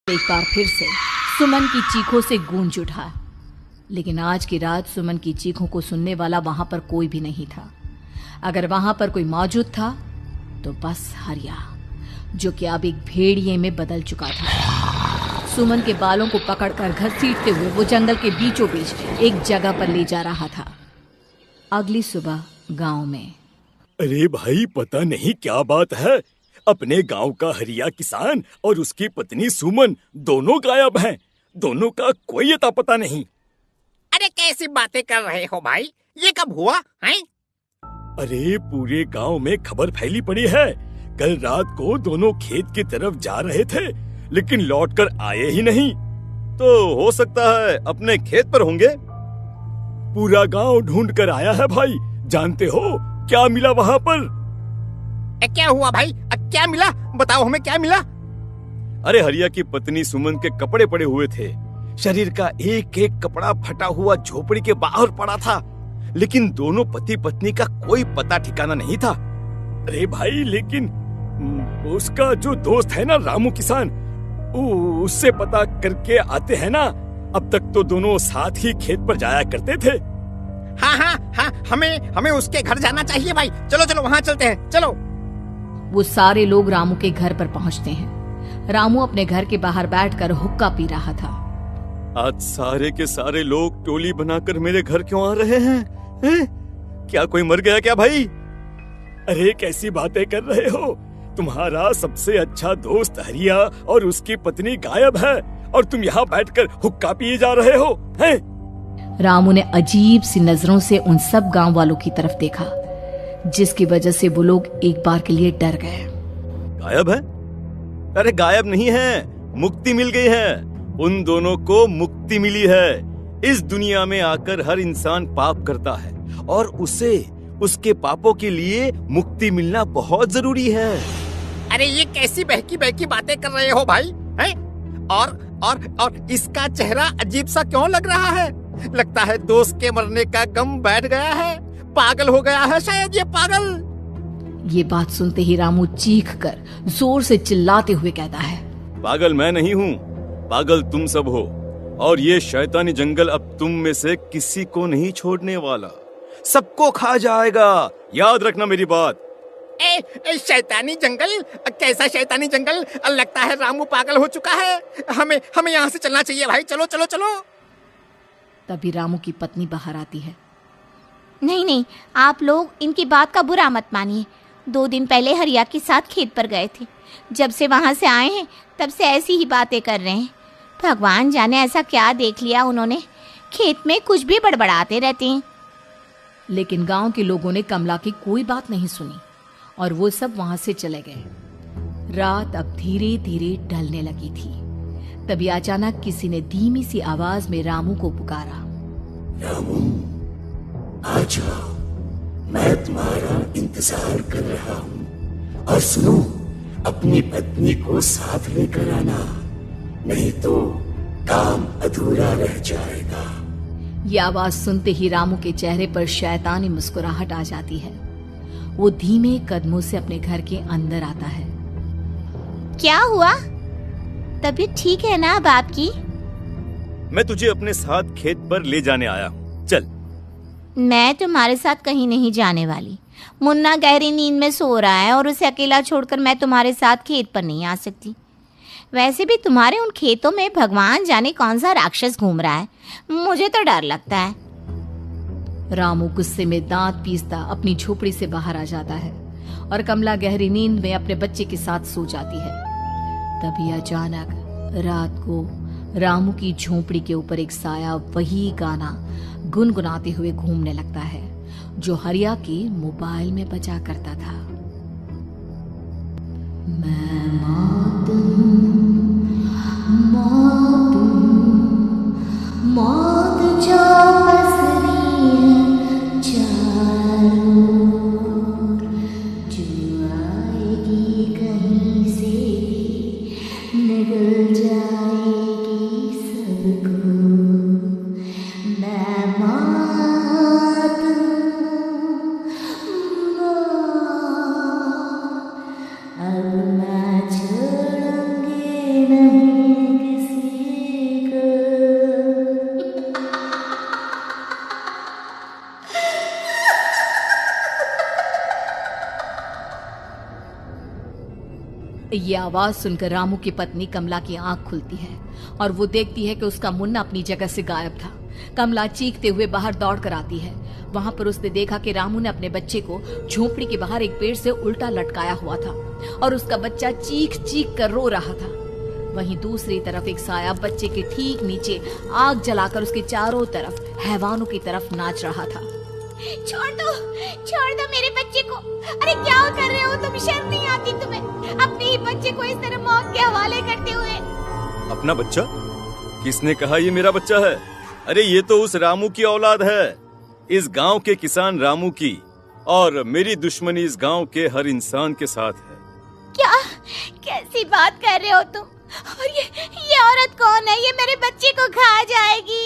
एक बार फिर से सुमन की चीखों से गूंज उठा। लेकिन आज की रात सुमन की चीखों को सुनने वाला वहां पर कोई भी नहीं था। अगर वहां पर कोई मौजूद था तो बस हरिया, जो कि अब एक भेड़िए में बदल चुका था। सुमन के बालों को पकड़कर घसीटते हुए वो जंगल के बीचों बीच एक जगह पर ले जा रहा था। अगली सुबह गांव में। अरे भाई, पता नहीं क्या बात है, अपने गांव का हरिया किसान और उसकी पत्नी सुमन दोनों गायब हैं। दोनों का कोई अता पता नहीं। अरे कैसी बातें कर रहे हो भाई, ये कब हुआ है? अरे पूरे गांव में खबर फैली पड़ी है। कल रात को दोनों खेत की तरफ जा रहे थे, लेकिन लौटकर आए ही नहीं। तो हो सकता है अपने खेत पर होंगे। पूरा गांव ढूंढ कर आया है भाई। जानते हो क्या मिला वहां पर? क्या हुआ भाई? क्या मिला? बताओ हमें, क्या मिला? अरे हरिया की पत्नी सुमन के कपड़े पड़े हुए थे। शरीर का एक एक कपड़ा फटा हुआ झोपड़ी के बाहर पड़ा था, लेकिन दोनों पति पत्नी का कोई पता ठिकाना नहीं था। अरे भाई, लेकिन उसका जो दोस्त है ना रामू किसान, उससे पता करके आते हैं ना। अब तक तो दोनों साथ ही खेत पर जाया करते थे। हाँ, हमें उसके घर जाना चाहिए भाई। चलो वहाँ चलते हैं, चलो। वो सारे लोग रामू के घर पर पहुँचते हैं। रामू अपने घर के बाहर बैठकर हुक्का पी रहा था। आज सारे के सारे लोग टोली बनाकर मेरे घर क्यों आ रहे हैं? क्या कोई मर गया क्या भाई? अरे कैसी बातें कर रहे हो? तुम्हारा सबसे अच्छा दोस्त हरिया और उसकी पत्नी गायब है और तुम यहाँ बैठकर हुक्का पिए जा रहे हो हैं? रामू ने अजीब सी नजरों से उन सब गांव वालों की तरफ देखा, जिसकी वजह से वो लोग एक बार के लिए डर गए। गायब है? अरे गायब नहीं है, मुक्ति मिल गई है। उन दोनों को मुक्ति मिली है। इस दुनिया में आकर हर इंसान पाप करता है और उसे उसके पापों के लिए मुक्ति मिलना बहुत जरूरी है। अरे ये कैसी बहकी बहकी बातें कर रहे हो भाई, हैं? और इसका चेहरा अजीब सा क्यों लग रहा है? लगता है दोस्त के मरने का गम बैठ गया है। पागल हो गया है शायद ये पागल। ये बात सुनते ही रामू चीख कर जोर से चिल्लाते हुए कहता है, पागल मैं नहीं हूँ, पागल तुम सब हो। और ये शैतानी जंगल अब तुम में से किसी को नहीं छोड़ने वाला, सबको खा जाएगा। याद रखना मेरी बात। शैतानी जंगल? कैसा शैतानी जंगल? लगता है रामू पागल हो चुका है। हमें यहाँ से चलना चाहिए भाई। चलो। तभी रामू की पत्नी बाहर आती है। नहीं, आप लोग इनकी बात का बुरा मत मानिए। 2 दिन पहले हरिया के साथ खेत पर गए थे। जब से वहाँ से आए हैं तब से ऐसी ही बातें कर रहे हैं। भगवान जाने ऐसा क्या देख लिया उन्होंने, खेत में कुछ भी बड़बड़ाते रहते हैं। लेकिन गांव के लोगों ने कमला की कोई बात नहीं सुनी और वो सब वहां से चले गए। रात अब धीरे धीरे ढलने लगी थी। तभी अचानक किसी ने धीमी सी आवाज में रामू को पुकारा। रामू, आ जाओ, मैं तुम्हारा इंतजार कर रहा हूँ। और सुनो, अपनी पत्नी को साथ लेकर आना, नहीं तो काम अधूरा रह जाएगा। ये आवाज सुनते ही रामू के चेहरे पर शैतानी मुस्कुराहट आ जाती है। वो धीमे कदमों से अपने घर के अंदर आता है। क्या हुआ? तबीयत ठीक है ना अब आपकी? मैं तुझे अपने साथ खेत पर ले जाने आया हूँ, चल। मैं तुम्हारे साथ कहीं नहीं जाने वाली। मुन्ना गहरी नींद में सो रहा है और उसे अकेला छोड़कर मैं तुम्हारे साथ खेत पर नहीं आ सकती। वैसे भी तुम्हारे उन खेतों में भगवान जाने कौन सा राक्षस घूम रहा है, मुझे तो डर लगता है। रामू गुस्से में दांत पीसता अपनी झोपड़ी से बाहर आ जाता है और कमला गहरी नींद में अपने बच्चे के साथ सो जाती है। तभी अचानक रात को रामू की झोपड़ी के ऊपर एक साया वही गाना गुनगुनाते हुए घूमने लगता है जो हरिया के मोबाइल में बजा करता था। मैं मौत जो पसरी है चारों ओर, जो आएगी कहीं से निगल जाएगी सबको। मैं मौत अब मैं छोड़ूंगी ये आवाज सुनकर रामू की पत्नी कमला की आंख खुलती है और वो देखती है कि उसका मुन्ना अपनी जगह से गायब था। कमला चीखते हुए बाहर दौड़ कर आती है। वहां पर उसने देखा कि रामू ने अपने बच्चे को झोपड़ी के बाहर एक पेड़ से उल्टा लटकाया हुआ था और उसका बच्चा चीख चीख कर रो रहा था। वहीं दूसरी तरफ एक साया बच्चे के ठीक नीचे आग जलाकर उसके चारों तरफ हैवानों की तरफ नाच रहा था। छोड़ दो मेरे बच्चे को। अरे क्या कर रहे हो तुम? शर्म नहीं आती तुम्हें अपने ही बच्चे को इस तरह मौत के हवाले करते हुए? अपना बच्चा? किसने कहा ये मेरा बच्चा है? अरे ये तो उस रामू की औलाद है, इस गांव के किसान रामू की, और मेरी दुश्मनी इस गांव के हर इंसान के साथ है। क्या? कैसी बात कर रहे हो तुम? और ये औरत कौन है? ये मेरे बच्चे को खा जाएगी।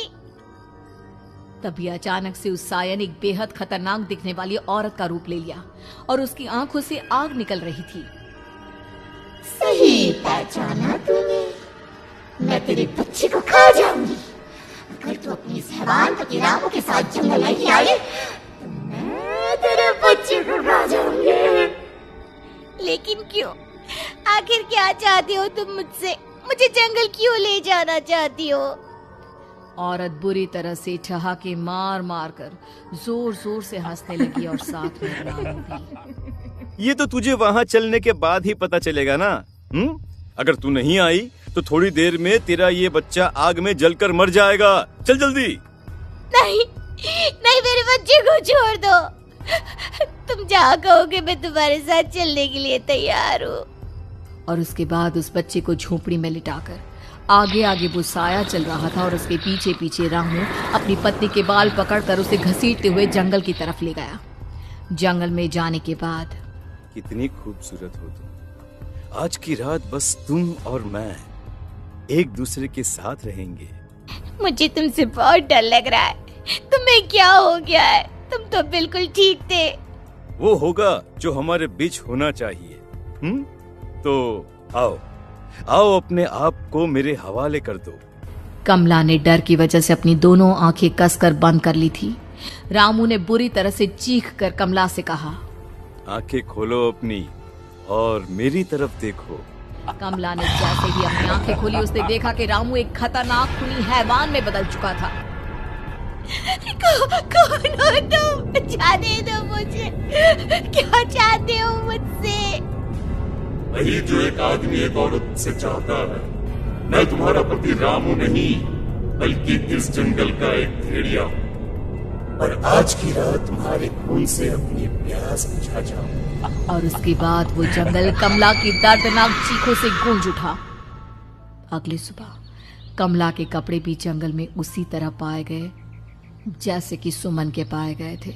तभी अचानक से उस साया ने एक बेहद खतरनाक दिखने वाली औरत का रूप ले लिया और उसकी आंखों से आग निकल रही थी। सही पहचाना तूने, मैं तेरे बच्चे को खा जाऊंगी। अगर तू अपनी इस हैवान पति रामू के साथ जंगल नहीं आई तो मैं तेरे बच्चे को खा जाऊंगी। लेकिन क्यों? आखिर क्या चाहते हो तुम मुझसे? मुझे जंगल क्यों ले जाना चाहती हो? औरत बुरी तरह से ठहाके मार मार कर जोर जोर से हंसने लगी और साथ में रामू भी। ये तो तुझे वहाँ चलने के बाद ही पता चलेगा ना। अगर तू नहीं आई तो थोड़ी देर में तेरा ये बच्चा आग में जलकर मर जाएगा। चल जल्दी। नहीं, मेरे बच्चे को छोड़ दो। तुम जहाँ कहोगे मैं तुम्हारे साथ चलने के लिए तैयार हूँ। और उसके बाद उस बच्चे को झोपड़ी में लिटाकर आगे आगे वो साया चल रहा था और उसके पीछे पीछे रामू अपनी पत्नी के बाल पकड़कर उसे घसीटते हुए जंगल की तरफ ले गया। जंगल में जाने के बाद, कितनी खूबसूरत हो तुम। आज की रात बस तुम और मैं एक दूसरे के साथ रहेंगे। मुझे तुमसे बहुत डर लग रहा है। तुम्हें क्या हो गया है? तुम तो बिल्कुल ठीक थे। वो होगा जो हमारे बीच होना चाहिए। तो आओ अपने आप को मेरे हवाले कर दो। कमला ने डर की वजह से अपनी दोनों आंखें कसकर बंद कर ली थी। रामू ने बुरी तरह से चीख कर कमला से कहा, आंखें खोलो अपनी और मेरी तरफ देखो। कमला ने जैसे ही अपनी आंखें खोली उसने देखा कि रामू एक खतरनाक खूनी हैवान में बदल चुका था। कौन हो तुम? जाने दो मुझे। क्या चाहते हो मुझसे? वही जो एक आदमी एक औरत से चाहता है। मैं तुम्हारा पति रामू नहीं बल्कि इस जंगल का एक भेड़िया हूँ, और आज की रात तुम्हारे खून से अपनी प्यास बुझा जाऊं। और उसके बाद वो जंगल कमला की दर्दनाक चीखों से गूंज उठा। अगली सुबह कमला के कपड़े भी जंगल में उसी तरह पाए गए जैसे कि सुमन के पाए गए थे।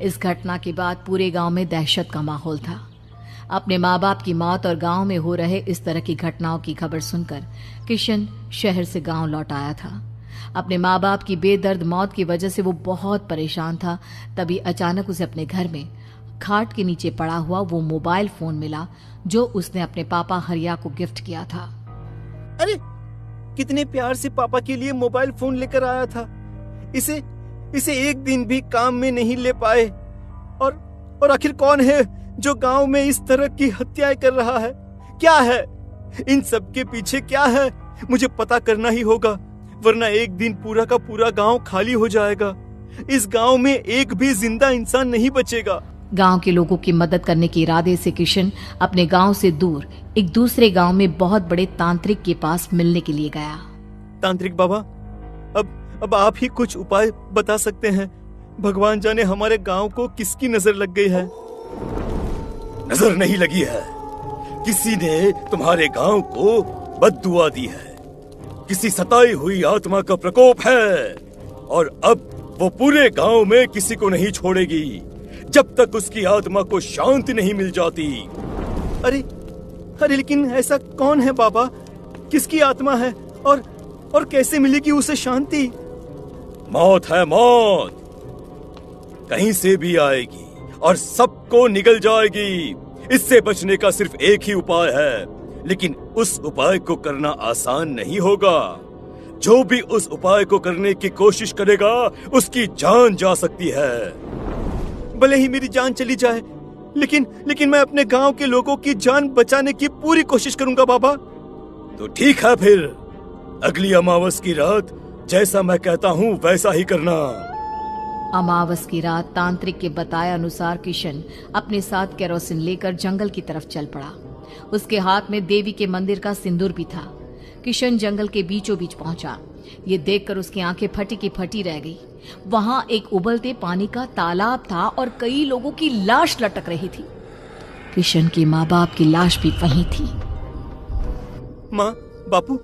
इस घटना के बाद पूरे गांव में दहशत का माहौल था। अपने माँ बाप की मौत और गांव में हो रहे इस तरह की घटनाओं की खबर सुनकर किशन शहर से गांव लौट आया था। अपने माँ बाप की बेदर्द मौत की वजह से वो बहुत परेशान था। तभी अचानक उसे अपने घर में खाट के नीचे पड़ा हुआ वो मोबाइल फोन मिला जो उसने अपने पापा हरिया को गिफ्ट किया था। अरे कितने प्यार से पापा के लिए मोबाइल फोन लेकर आया था। इसे एक दिन भी काम में नहीं ले पाए। और आखिर कौन है जो गांव में इस तरह की हत्याएं कर रहा है? क्या है इन सब के पीछे? क्या है? मुझे पता करना ही होगा, वरना एक दिन पूरा का पूरा गांव खाली हो जाएगा। इस गांव में एक भी जिंदा इंसान नहीं बचेगा। गांव के लोगों की मदद करने के इरादे से किशन अपने गांव से दूर एक दूसरे गांव में बहुत बड़े तांत्रिक के पास मिलने के लिए गया। तांत्रिक बाबा, अब आप ही कुछ उपाय बता सकते हैं। भगवान जाने हमारे गांव को किसकी नजर लग गई है। नजर नहीं लगी है, किसी ने तुम्हारे गांव को बद्दुआ दी है। किसी सताई हुई आत्मा का प्रकोप है और अब वो पूरे गांव में किसी को नहीं छोड़ेगी जब तक उसकी आत्मा को शांति नहीं मिल जाती। अरे लेकिन ऐसा कौन है बाबा? किसकी आत्मा है और कैसे मिलेगी उसे शांति? मौत है, मौत कहीं से भी आएगी और सबको निगल जाएगी। इससे बचने का सिर्फ एक ही उपाय है, लेकिन उस उपाय को करना आसान नहीं होगा। जो भी उस उपाय को करने की कोशिश करेगा उसकी जान जा सकती है। भले ही मेरी जान चली जाए, लेकिन मैं अपने गांव के लोगों की जान बचाने की पूरी कोशिश करूंगा बाबा। तो ठीक है, फिर अगली अमावस की रात जैसा मैं कहता हूँ वैसा ही करना। अमावस की रात तांत्रिक के बताए अनुसार किशन अपने साथ केरोसिन लेकर जंगल की तरफ चल पड़ा। उसके हाथ में देवी के मंदिर का सिंदूर भी था। किशन जंगल के बीचों बीच पहुंचा। ये देखकर उसकी आंखें फटी की फटी रह गई। वहां एक उबलते पानी का तालाब था और कई लोगों की लाश लटक रही थी। किशन के माँ बाप की लाश भी वहीं थी। माँ, बापू,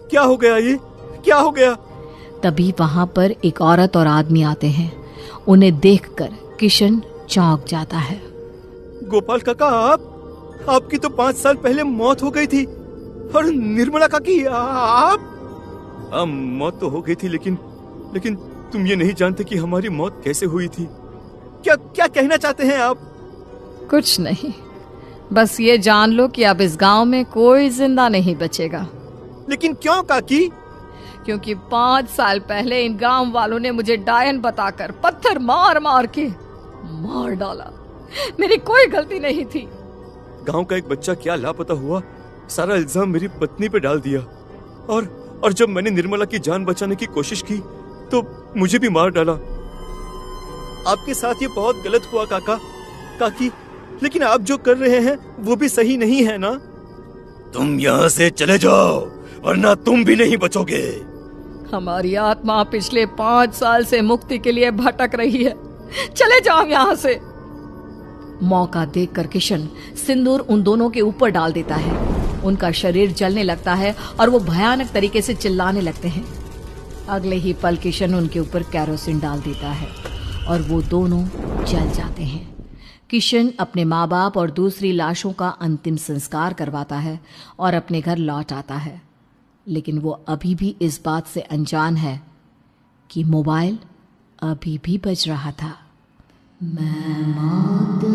क्या हो गया? ये क्या हो गया? तभी वहां पर एक औरत और आदमी आते हैं। उन्हें देखकर किशन चौंक जाता है। गोपाल काका, आपकी तो 5 साल पहले मौत हो गई थी। और निर्मला काकी, आप? हाँ, मौत तो हो गई थी, लेकिन तुम ये नहीं जानते कि हमारी मौत कैसे हुई थी। क्या कहना चाहते हैं आप? कुछ नहीं, बस ये जान लो कि अब इस गांव में कोई जिंदा नहीं बचेगा। लेकिन क्यों काकी? क्योंकि 5 साल पहले इन गांव वालों ने मुझे डायन बताकर पत्थर मार मार के मार डाला। मेरी कोई गलती नहीं थी। गांव का एक बच्चा क्या लापता हुआ, सारा इल्जाम मेरी पत्नी पे डाल दिया। और जब मैंने निर्मला की जान बचाने की कोशिश की तो मुझे भी मार डाला। आपके साथ ये बहुत गलत हुआ काकी, लेकिन आप जो कर रहे हैं वो भी सही नहीं है ना? तुम यहाँ से चले जाओ वरना तुम भी नहीं बचोगे। हमारी आत्मा पिछले 5 साल से मुक्ति के लिए भटक रही है। चले जाओ यहाँ से। मौका देखकर किशन सिंदूर उन दोनों के ऊपर डाल देता है। उनका शरीर जलने लगता है और वो भयानक तरीके से चिल्लाने लगते हैं। अगले ही पल किशन उनके ऊपर केरोसिन डाल देता है और वो दोनों जल जाते हैं। किशन अपने माँ बाप और दूसरी लाशों का अंतिम संस्कार करवाता है और अपने घर लौट आता है। लेकिन वो अभी भी इस बात से अनजान है कि मोबाइल अभी भी बज रहा था। मैं मौत